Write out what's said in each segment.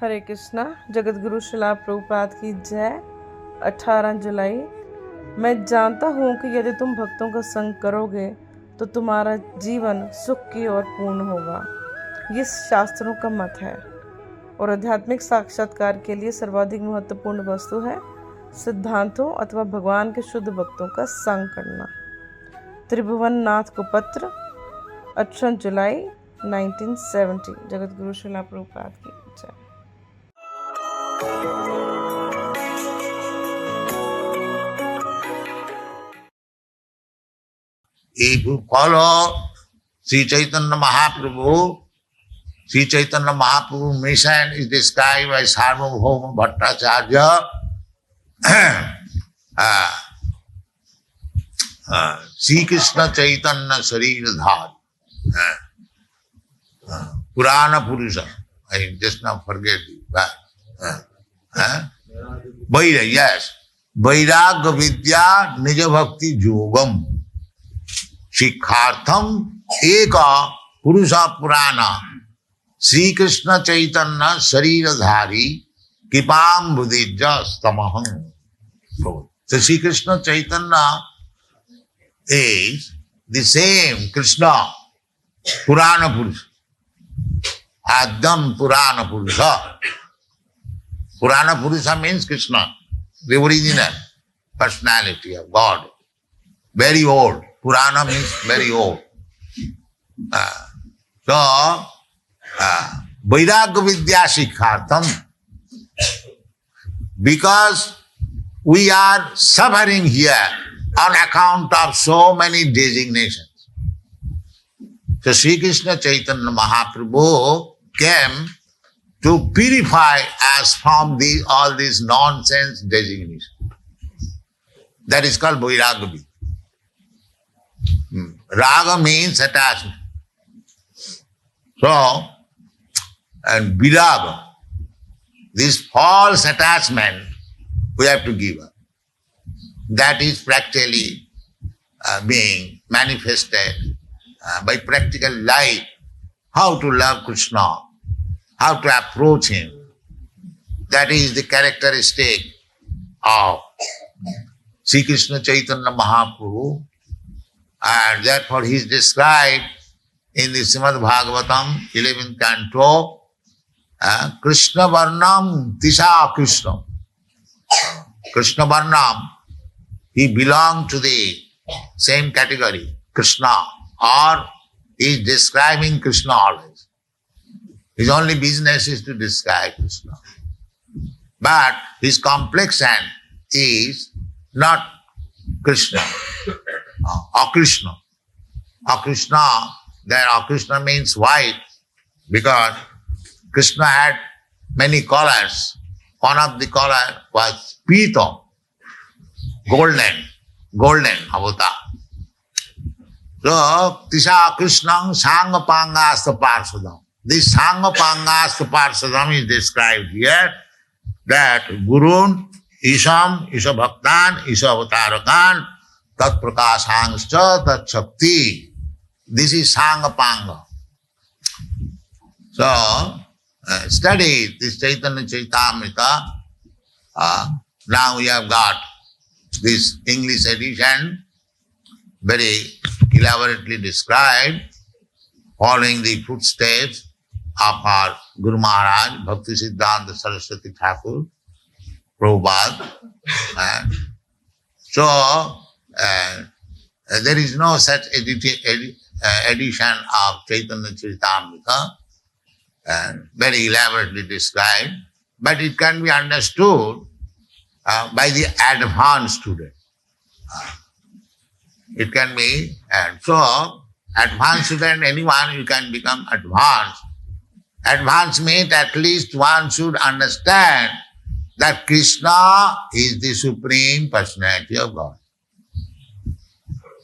हरे कृष्णा। जगत गुरु शिला प्रभुपाद की जय। 18 जुलाई। मैं जानता हूँ कि यदि तुम भक्तों का संग करोगे तो तुम्हारा जीवन सुख की ओर पूर्ण होगा। ये शास्त्रों का मत है और आध्यात्मिक साक्षात्कार के लिए सर्वाधिक महत्वपूर्ण वस्तु है सिद्धांतों अथवा भगवान के शुद्ध भक्तों का संग करना। त्रिभुवन नाथ को पत्र, 18 जुलाई 1970। जगत गुरु शिला प्रभुपाद की जय। If you follow Sri Chaitanya Mahaprabhu, Sri Chaitanya Mahaprabhu mission is described by Sarvabhauma Bhattacharya. Sri Krishna Chaitanya Sharirudhar, Purana Purusha. I just now forget it. Vairag, yes. Vairagya Vidya Nija Bhakti Yogam. Shikhartham Eka Purusha Purana Sri Krishna Chaitanya Shariradhari Kipam Buddhija Stamaham. So Sri Krishna Chaitanya is the same Krishna, Purana Purusha, Adam Purana Purusha. Purana Purusha means Krishna, the original personality of God, very old. Purana means very old. Vairagya Vidya Shikhartham, because we are suffering here on account of so many designations. So Sri Krishna Chaitanya Mahaprabhu came to purify us from all these nonsense designations. That is called Vairagya Vidya. Raga means attachment. So, and viraga, this false attachment we have to give up. That is practically being manifested by practical life. How to love Krishna, how to approach him. That is the characteristic of Sri Krishna Chaitanya Mahaprabhu. And therefore he is described in the Srimad Bhagavatam, 11th canto, Krishna Varnam Tisha Krishna. Krishna Varnam, he belonged to the same category, Krishna, or he is describing Krishna always. His only business is to describe Krishna. But his complexion is not Krishna. Akrishna. Akrishna, there Akrishna means white because Krishna had many colors. One of the color was Pita, golden avatar. So, Tisha Krishnam Sangapangasta Parsadam. This Sangapangasta Parsadam is described here that Gurun, Isham, Isha Bhaktan, Isha Avatarakan, Tat Prakashangscha, Tat Shakti. This is Sangapanga. So, study this Chaitanya Chaitamrita. Now we have got this English edition, very elaborately described, following the footsteps of our Guru Maharaj, Bhakti Siddhanta Saraswati Thakur, Prabhupada. So, there is no such edition of Chaitanya Charitamrita, very elaborately described, but it can be understood by the advanced student. It can be, and so advanced student, anyone, you can become advanced. Advanced means at least one should understand that Krishna is the Supreme Personality of God.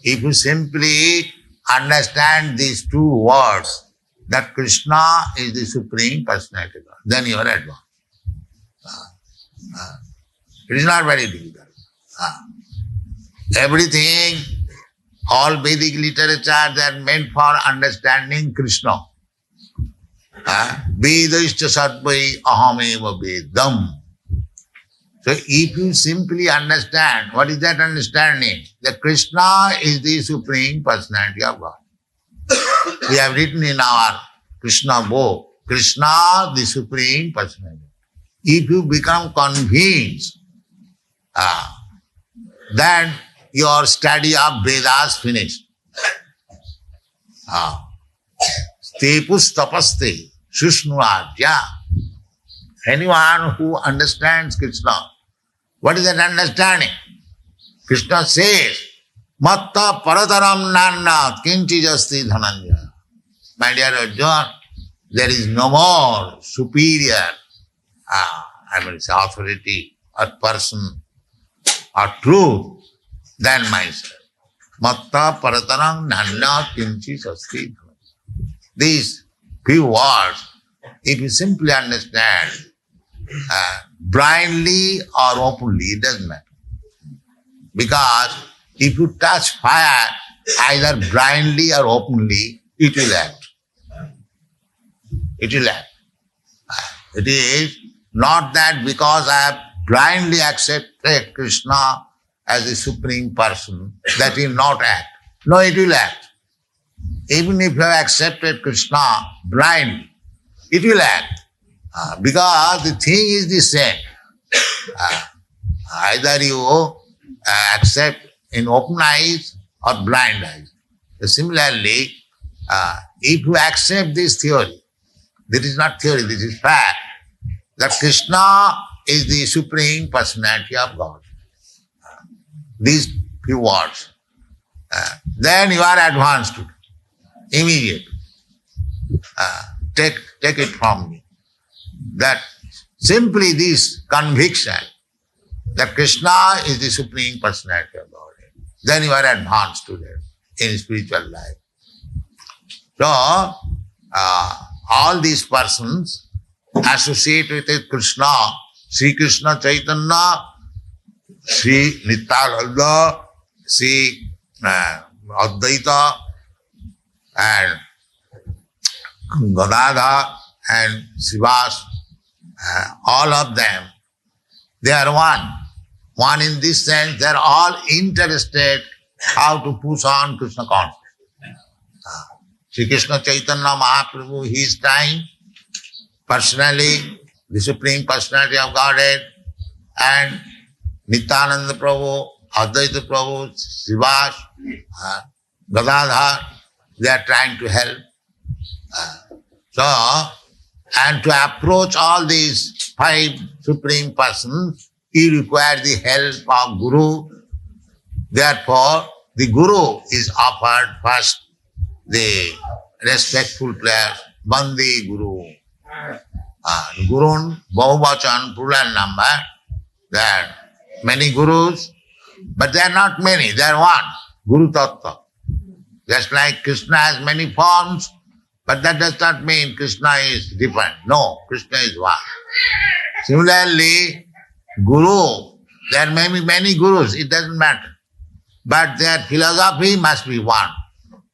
If you simply understand these two words, that Krishna is the Supreme Personality of God, then you are advanced. It is not very difficult. Everything, all Vedic literature, they are meant for understanding Krishna. Vedaishcha sarvai ahameva vedam. So if you simply understand, what is that understanding? That Krishna is the Supreme Personality of God. We have written in our Krishna book, Krishna the Supreme Personality. If you become convinced, then your study of Vedas finished. Stepus tapaste sushnurajya. Anyone who understands Krishna, what is that understanding? Krishna says, Matta parataram nanna kinchijasti dhananja. My dear Arjuna, there is no more superior authority or person or truth than myself. Matta parataram nanna kinchijasti dhananja. These few words, if you simply understand, blindly or openly, it doesn't matter. Because if you touch fire, either blindly or openly, it will act. It will act. It is not that because I have blindly accepted Krishna as the Supreme Person, that will not act. No, it will act. Even if you have accepted Krishna blindly, it will act. Because the thing is the same. Either you accept in open eyes or blind eyes. So similarly, if you accept this theory, this is not theory, this is fact, that Krishna is the Supreme Personality of God. These few words. Then you are advanced immediately. Take it from me. That simply this conviction that Krishna is the Supreme Personality of God, then you are advanced to that in spiritual life. So, all these persons associate with Krishna, Sri Krishna Chaitanya, Sri Nityananda, Sri Advaita, and Gadadhar and Srivas, all of them, they are one. One in this sense, they are all interested how to push on Krishna consciousness. Sri Krishna Chaitanya Mahaprabhu, he is trying personally, the Supreme Personality of Godhead, and Nityananda Prabhu, Advaita Prabhu, Srivas, Gadadhar, they are trying to help. And to approach all these five Supreme Persons, you require the help of Guru. Therefore, the Guru is offered first the respectful prayers, Bandi Guru. Gurun, Bahuvachan, plural number. There are many Gurus, but they are not many, they are one. Guru Tattva. Just like Krishna has many forms, but that does not mean Krishna is different. No, Krishna is one. Similarly, Guru, there may be many Gurus, it doesn't matter. But their philosophy must be one,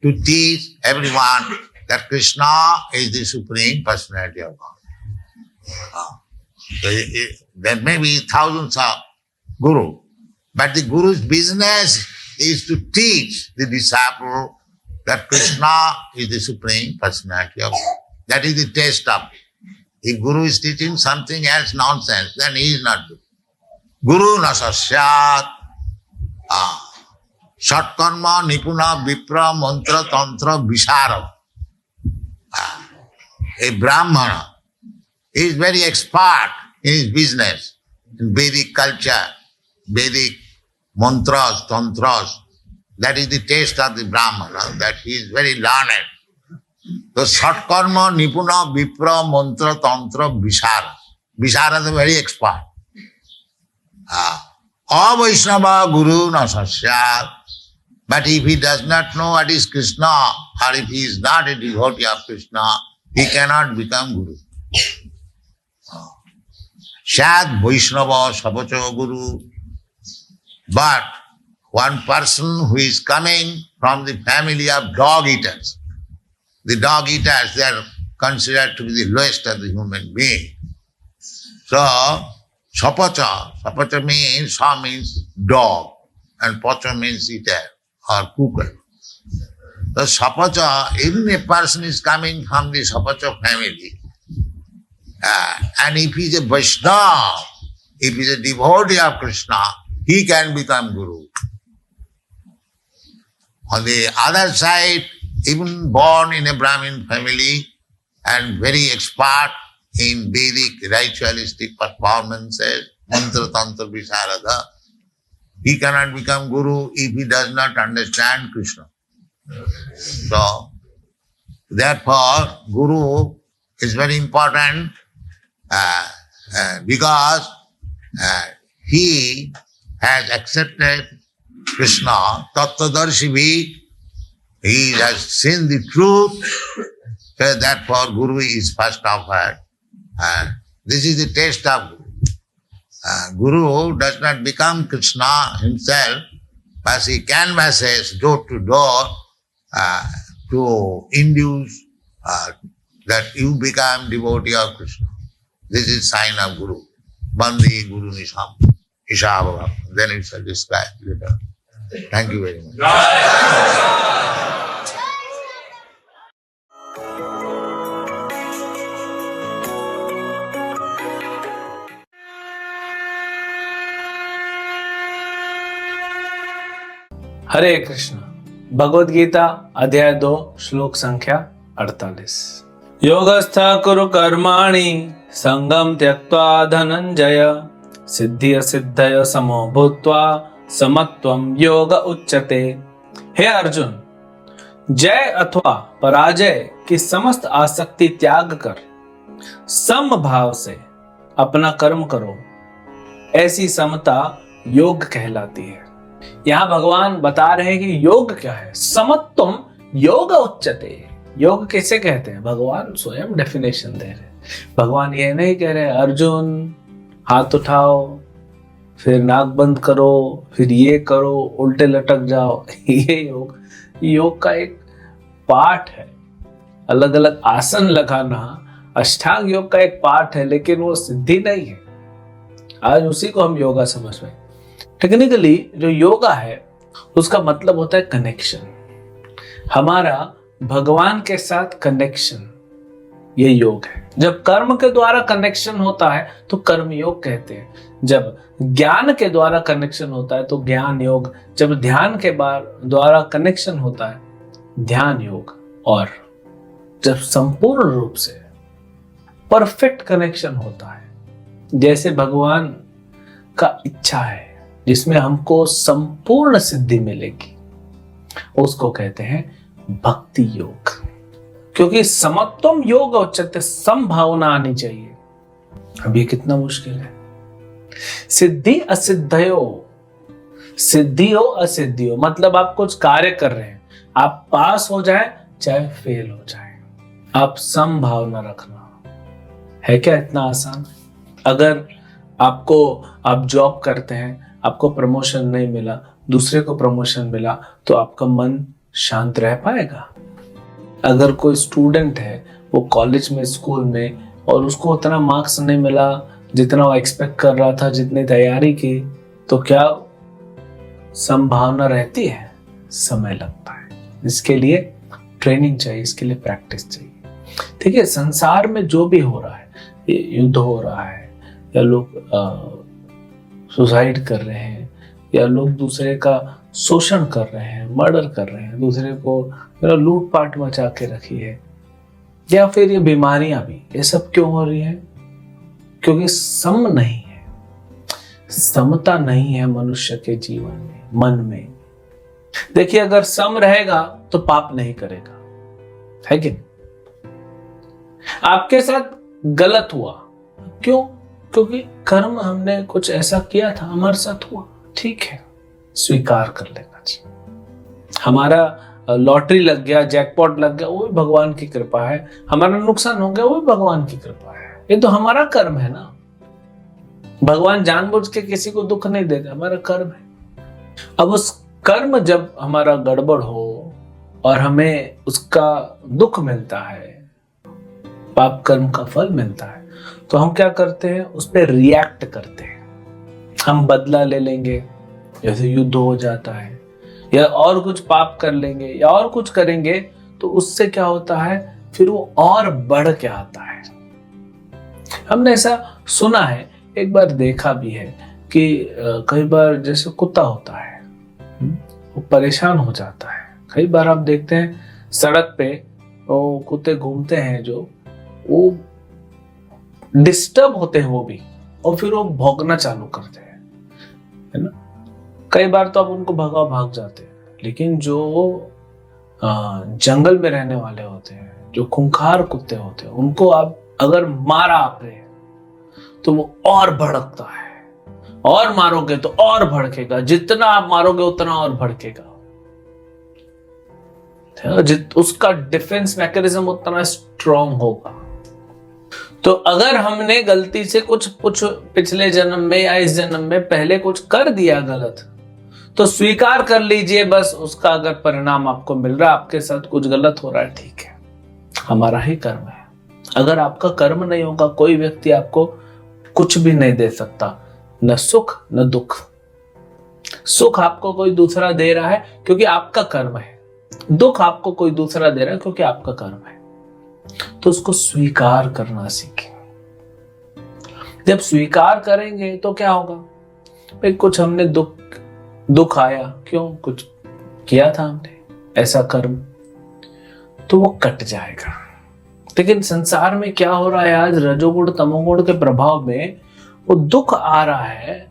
to teach everyone that Krishna is the Supreme Personality of God. There may be thousands of Gurus, but the Guru's business is to teach the disciple that Krishna is the Supreme Personality of God. That is the taste of it. If Guru is teaching something else nonsense, then he is not good. Guru na sasyat. Satkarma nipuna vipra mantra tantra visharad. A Brahmana is very expert in his business, in Vedic culture, Vedic mantras, tantras. That is the taste of the Brahmana, that he is very learned. So Satkarma nipuna vipra mantra tantra visharad. Visharad is very expert. Avaishnava guru na sasyat. But if he does not know what is Krishna, or if he is not a devotee of Krishna, he cannot become Guru. Shad Vaishnava Sabacha Guru. But one person who is coming from the family of dog eaters, the dog eaters, they are considered to be the lowest of the human being. So, sapacha means, sa means dog, and pacha means eater or cooker. The sapacha, even a person is coming from the sapacha family, and if he is a Vaishnava, if he is a devotee of Krishna, he can become Guru. On the other side, even born in a Brahmin family and very expert in Vedic ritualistic performances, mantra, tantra, visharada, he cannot become Guru if he does not understand Krishna. So, therefore, Guru is very important because he has accepted Krishna, Tattvadarshi, he has seen the truth, so therefore Guru is first offered. This is the taste of Guru. Guru does not become Krishna himself, but he canvasses door to door to induce that you become devotee of Krishna. This is sign of Guru. Bandi Guru Nisham. Ishabhava. Then it shall describe later. Thank you very much. हरे कृष्ण। भगवद गीता अध्याय 2 श्लोक संख्या 48। योगस्थ कुरु कर्माणि संगम त्यक्त्वा धनंजय सिद्धि असिद्धय समो भूत्वा समत्वम योग उच्यते। हे अर्जुन, जय अथवा पराजय की समस्त आसक्ति त्याग कर सम भाव से अपना कर्म करो, ऐसी समता योग कहलाती है। यहाँ भगवान बता रहे हैं कि योग क्या है। समत्वम योग उच्यते। योग किसे कहते हैं? भगवान स्वयं डेफिनेशन दे रहे। भगवान ये नहीं कह रहे अर्जुन हाथ उठाओ, फिर नाक बंद करो, फिर ये करो, उल्टे लटक जाओ। ये योग का एक पार्ट है। अलग अलग आसन लगाना अष्टांग योग का एक पार्ट है, लेकिन वो सिद्धि नहीं है। आज उसी को हम योगा समझ रहे हैं। टेक्निकली जो योगा है उसका मतलब होता है कनेक्शन, हमारा भगवान के साथ कनेक्शन, ये योग है। जब कर्म के द्वारा कनेक्शन होता है तो कर्म योग कहते हैं। जब ज्ञान के द्वारा कनेक्शन होता है तो ज्ञान योग। जब ध्यान के द्वारा कनेक्शन होता है ध्यान योग। और जब संपूर्ण रूप से परफेक्ट कनेक्शन होता है, जैसे भगवान का इच्छा है जिसमें हमको संपूर्ण सिद्धि मिलेगी, उसको कहते हैं भक्ति योग। क्योंकि समत्वम योग उच्यते, समभावना आनी चाहिए। अब ये कितना मुश्किल है। सिद्धि असिद्धयो, सिद्धि हो असिद्धि हो, मतलब आप कुछ कार्य कर रहे हैं, आप पास हो जाए चाहे फेल हो जाए, आप समभावना रखना है। क्या इतना आसान? अगर आप जॉब करते हैं, आपको प्रमोशन नहीं मिला, दूसरे को प्रमोशन मिला, तो आपका मन शांत रह पाएगा? अगर कोई स्टूडेंट है, वो कॉलेज में, स्कूल में, और उसको उतना मार्क्स नहीं मिला जितना वो एक्सपेक्ट कर रहा था, जितनी तैयारी की, तो क्या संभावना रहती है? समय लगता है। इसके लिए ट्रेनिंग चाहिए, इसके लिए प्रैक्टिस चाहिए। ठीक है, संसार में जो भी हो रहा है, युद्ध हो रहा है, या लोग सुसाइड कर रहे हैं, या लोग दूसरे का शोषण कर रहे हैं, मर्डर कर रहे हैं, दूसरे को लूटपाट मचा के रखी है, या फिर ये बीमारियां भी, ये सब क्यों हो रही है? क्योंकि सम नहीं है, समता नहीं है मनुष्य के जीवन में, मन में। देखिए, अगर सम रहेगा तो पाप नहीं करेगा, है कि नहीं? आपके साथ गलत हुआ, क्यों? क्योंकि कर्म हमने कुछ ऐसा किया था, हमारे साथ हुआ, ठीक है, स्वीकार कर लेना चाहिए। हमारा लॉटरी लग गया, जैकपॉट लग गया, वो भी भगवान की कृपा है। हमारा नुकसान हो गया, वो भी भगवान की कृपा है। ये तो हमारा कर्म है ना। भगवान जानबूझ के किसी को दुख नहीं देता, हमारा कर्म है। अब उस कर्म जब हमारा गड़बड़ हो और हमें उसका दुख मिलता है, पाप कर्म का फल मिलता है, तो हम क्या करते हैं, उस पर रिएक्ट करते हैं। हम बदला ले लेंगे, जैसे युद्ध हो जाता है, या और कुछ पाप कर लेंगे या और कुछ करेंगे, तो उससे क्या होता है, फिर वो और बढ़ के आता है। हमने ऐसा सुना है, एक बार देखा भी है कि कई बार जैसे कुत्ता होता है, वो परेशान हो जाता है। कई बार आप देखते हैं सड़क पे वो कुत्ते घूमते हैं, जो वो डिस्टर्ब होते हैं वो भी, और फिर वो भौंकना चालू करते हैं, है ना। कई बार तो आप उनको भगाओ भाग जाते हैं, लेकिन जो जंगल में रहने वाले होते हैं, जो खूंखार कुत्ते होते हैं, उनको आप अगर मारा आपने तो वो और भड़कता है, और मारोगे तो और भड़केगा, जितना आप मारोगे उतना और भड़केगा, उसका डिफेंस मैकेनिज्म उतना स्ट्रांग होगा। तो अगर हमने गलती से कुछ पिछले जन्म में या इस जन्म में पहले कुछ कर दिया गलत, तो स्वीकार कर लीजिए, बस उसका अगर परिणाम आपको मिल रहा है, आपके साथ कुछ गलत हो रहा है, ठीक है, हमारा ही कर्म है। अगर आपका कर्म नहीं होगा, कोई व्यक्ति आपको कुछ भी नहीं दे सकता, न सुख न दुख। सुख आपको कोई दूसरा दे रहा है क्योंकि आपका कर्म है, दुख आपको कोई दूसरा दे रहा है क्योंकि आपका कर्म है। तो उसको स्वीकार करना सीखें। जब स्वीकार करेंगे तो क्या होगा, भाई कुछ हमने दुख आया, क्यों, कुछ किया था हमने ऐसा कर्म, तो वो कट जाएगा। लेकिन संसार में क्या हो रहा है, आज रजोगुण तमोगुण के प्रभाव में वो दुख आ रहा है,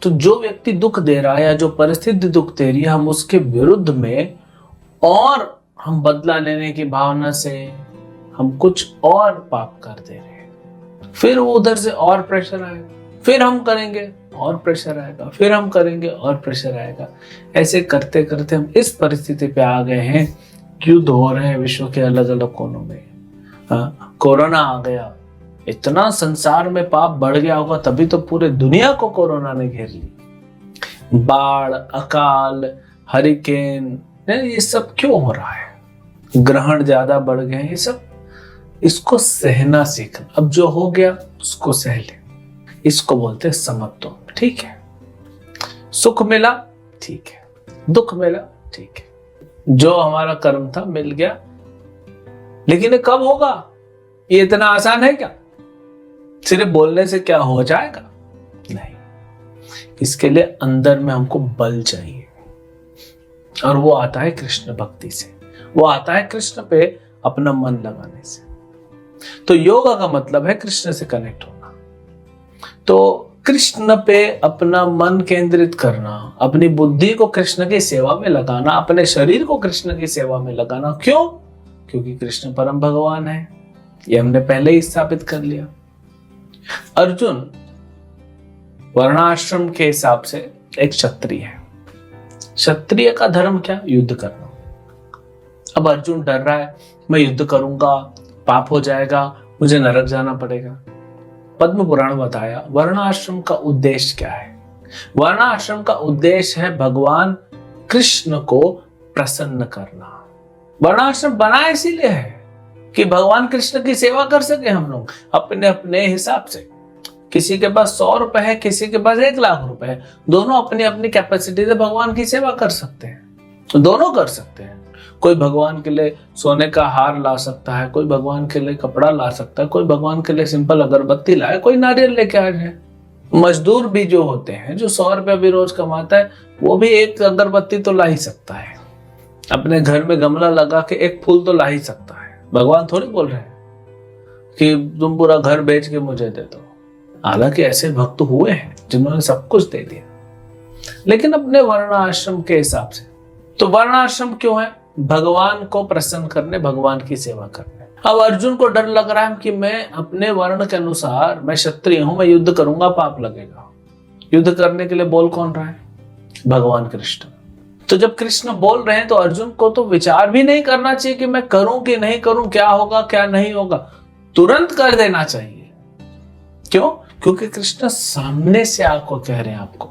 तो जो व्यक्ति दुख दे रहा है या जो परिस्थिति दुख दे रही है, हम उसके विरुद्ध में और हम बदला लेने की भावना से हम कुछ और पाप कर दे रहे हैं। फिर वो उधर से और प्रेशर आएगा, फिर हम करेंगे और प्रेशर आएगा, फिर हम करेंगे और प्रेशर आएगा। ऐसे करते करते हम इस परिस्थिति पे आ गए हैं, युद्ध हो रहे हैं विश्व के अलग अलग कोनों में। कोरोना आ गया, इतना संसार में पाप बढ़ गया होगा, तभी तो पूरे दुनिया को कोरोना ने घेर ली। बाढ़, अकाल, हरिकेन, ये सब क्यों हो रहा है, ग्रहण ज्यादा बढ़ गए, ये सब, इसको सहना सीखना। अब जो हो गया उसको सह ले, इसको बोलते हैं समत्व। ठीक है, सुख मिला ठीक है, दुख मिला ठीक है, जो हमारा कर्म था मिल गया। लेकिन ये कब होगा, ये इतना आसान है क्या, सिर्फ बोलने से क्या हो जाएगा, नहीं। इसके लिए अंदर में हमको बल चाहिए, और वो आता है कृष्ण भक्ति से, वो आता है कृष्ण पे अपना मन लगाने से। तो योगा का मतलब है कृष्ण से कनेक्ट होना। तो कृष्ण पे अपना मन केंद्रित करना, अपनी बुद्धि को कृष्ण की सेवा में लगाना, अपने शरीर को कृष्ण की सेवा में लगाना। क्यों? क्योंकि कृष्ण परम भगवान है, ये हमने पहले ही स्थापित कर लिया। अर्जुन वर्णाश्रम के हिसाब से एक क्षत्रिय है। क्षत्रिय का धर्म क्या? युद्ध करना। अब अर्जुन डर रहा है, मैं युद्ध करूंगा पाप हो जाएगा, मुझे नरक जाना पड़ेगा। पद्म पुराण बताया वर्णाश्रम का उद्देश्य क्या है। वर्णाश्रम का उद्देश्य है भगवान कृष्ण को प्रसन्न करना। वर्णाश्रम बना इसीलिए है कि भगवान कृष्ण की सेवा कर सके हम लोग अपने अपने हिसाब से। किसी के पास 100 रुपए है, किसी के पास 1 लाख रुपए है, दोनों अपनी अपनी कैपेसिटी से भगवान की सेवा कर सकते हैं, दोनों कर सकते हैं। कोई भगवान के लिए सोने का हार ला सकता है, कोई भगवान के लिए कपड़ा ला सकता है, कोई भगवान के लिए सिंपल अगरबत्ती लाए, कोई नारियल लेके आ जाए। मजदूर भी जो होते हैं, जो 100 रुपया भी रोज कमाता है, वो भी एक अगरबत्ती तो ला ही सकता है। अपने घर में गमला लगा के एक फूल तो ला ही सकता है। भगवान थोड़ी बोल रहे हैं कि तुम पूरा घर बेच के मुझे दे दो। हालांकि ऐसे भक्त हुए हैं जिन्होंने सब कुछ दे दिया, लेकिन अपने वर्णाश्रम के हिसाब से। तो वर्णाश्रम क्यों है? भगवान को प्रसन्न करने, भगवान की सेवा करने। अब अर्जुन को डर लग रहा है कि मैं अपने वर्ण के अनुसार, मैं क्षत्रिय हूं, मैं युद्ध करूंगा पाप लगेगा। युद्ध करने के लिए बोल कौन रहा है? भगवान कृष्ण। तो जब कृष्ण बोल रहे हैं तो अर्जुन को तो विचार भी नहीं करना चाहिए कि मैं करूं कि नहीं करूं, क्या होगा क्या नहीं होगा, तुरंत कर देना चाहिए। क्यों? क्योंकि कृष्ण सामने से आपको कह रहे हैं। आपको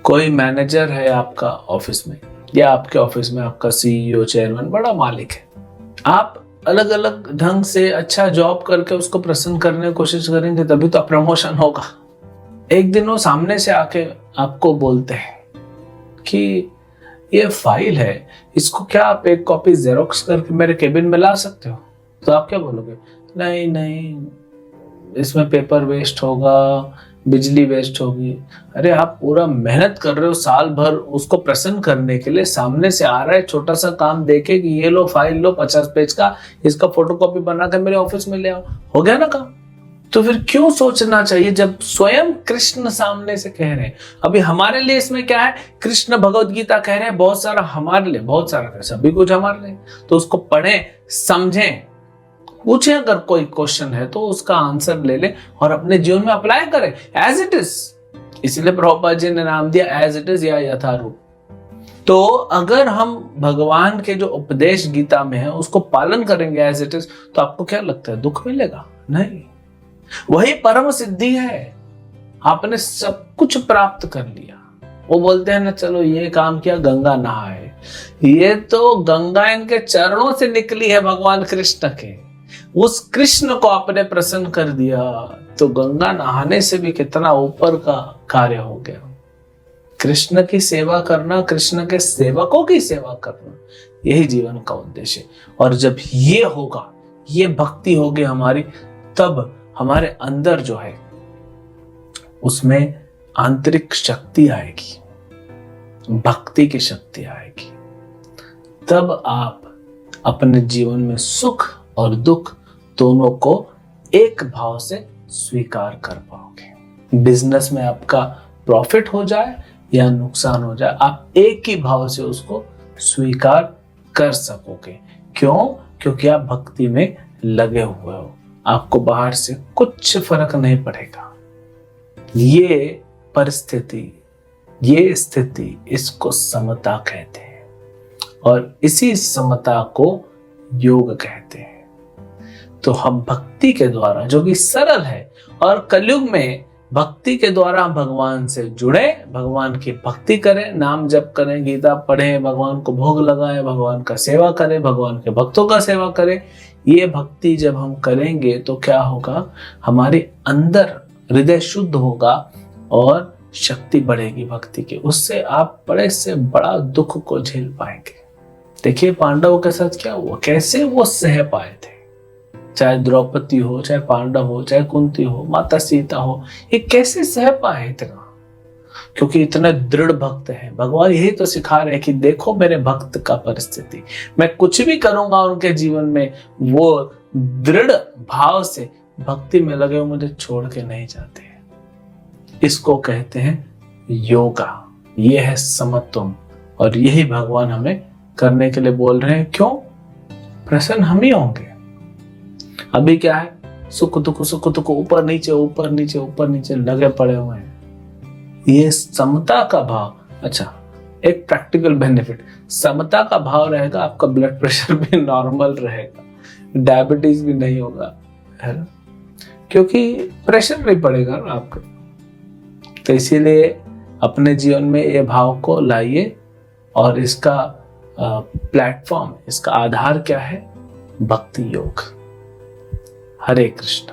कोई मैनेजर है आपका ऑफिस में, या आपके ऑफिस में आपका सीईओ, चेयरमैन, बड़ा मालिक है, आप अलग अलग ढंग से अच्छा जॉब करके उसको प्रसन्न करने की कोशिश करेंगे तभी तो प्रमोशन होगा। एक दिन वो सामने से आके आपको बोलते हैं कि ये फाइल है, इसको क्या आप एक कॉपी जेरोक्स करके मेरे केबिन में ला सकते हो? तो आप क्या बोलोगे? नहीं नहीं, इसमें पेपर वेस्ट होगा, बिजली वेस्ट होगी। अरे आप पूरा मेहनत कर रहे हो साल भर उसको प्रसन्न करने के लिए, सामने से आ रहा है छोटा सा काम देके कि ये लो फाइल लो 50 पेज का, इसका फोटोकॉपी बना के मेरे ऑफिस में ले आओ, हो गया ना काम। तो फिर क्यों सोचना चाहिए जब स्वयं कृष्ण सामने से कह रहे हैं। अभी हमारे लिए इसमें क्या है, कृष्ण भगवत गीता कह रहे हैं बहुत सारा हमारे लिए, बहुत सारा सभी कुछ हमारे लिए, तो उसको पढ़ें, समझें, पूछे अगर कोई क्वेश्चन है तो उसका आंसर ले ले और अपने जीवन में अप्लाई करें एज इट इज। इसलिए प्रभुपाद जी ने नाम दिया एज इट इज या यथारूप। तो अगर हम भगवान के जो उपदेश गीता में है उसको पालन करेंगे एज इट इज, तो आपको क्या लगता है दुख मिलेगा? नहीं, वही परम सिद्धि है, आपने सब कुछ प्राप्त कर लिया। वो बोलते हैं ना, चलो ये काम किया, गंगा नहाए, ये तो गंगा इनके चरणों से निकली है भगवान कृष्ण के, उस कृष्ण को आपने प्रसन्न कर दिया, तो गंगा नहाने से भी कितना ऊपर का कार्य हो गया। कृष्ण की सेवा करना, कृष्ण के सेवकों की सेवा करना, यही जीवन का उद्देश्य है। और जब ये होगा, ये भक्ति होगी हमारी, तब हमारे अंदर जो है उसमें आंतरिक शक्ति आएगी, भक्ति की शक्ति आएगी। तब आप अपने जीवन में सुख और दुख दोनों को एक भाव से स्वीकार कर पाओगे। बिजनेस में आपका प्रॉफिट हो जाए या नुकसान हो जाए, आप एक ही भाव से उसको स्वीकार कर सकोगे। क्यों? क्योंकि आप भक्ति में लगे हुए हो, आपको बाहर से कुछ फर्क नहीं पड़ेगा। ये परिस्थिति, ये स्थिति, इसको समता कहते हैं और इसी समता को योग कहते हैं। तो हम भक्ति के द्वारा, जो कि सरल है, और कलयुग में भक्ति के द्वारा हम भगवान से जुड़े, भगवान की भक्ति करें, नाम जप करें, गीता पढ़ें, भगवान को भोग लगाएं, भगवान का सेवा करें, भगवान के भक्तों का सेवा करें। ये भक्ति जब हम करेंगे तो क्या होगा, हमारे अंदर हृदय शुद्ध होगा और शक्ति बढ़ेगी भक्ति की। उससे आप बड़े से बड़ा दुख को झेल पाएंगे। देखिए पांडवों के साथ क्या हुआ, कैसे वो सह पाए थे। चाहे द्रौपदी हो, चाहे पांडव हो, चाहे कुंती हो, माता सीता हो, ये कैसे सह पाए इतना? क्योंकि इतने दृढ़ भक्त हैं। भगवान यही तो सिखा रहे हैं कि देखो मेरे भक्त का परिस्थिति, मैं कुछ भी करूंगा उनके जीवन में, वो दृढ़ भाव से भक्ति में लगे, मुझे छोड़ के नहीं जाते। इसको कहते हैं योगा, ये है समत्वम, और यही भगवान हमें करने के लिए बोल रहे हैं। क्यों? प्रसन्न हम ही होंगे। अभी क्या है, सुख दुख ऊपर नीचे ऊपर नीचे ऊपर नीचे लगे पड़े हुए हैं। ये समता का भाव, अच्छा एक प्रैक्टिकल बेनिफिट, समता का भाव रहेगा, आपका ब्लड प्रेशर भी नॉर्मल रहेगा, डायबिटीज भी नहीं होगा, है ना, क्योंकि प्रेशर नहीं पड़ेगा ना आपका। तो इसीलिए अपने जीवन में ये भाव को लाइए, और इसका प्लेटफॉर्म, इसका आधार क्या है? भक्ति योग। हरे कृष्ण।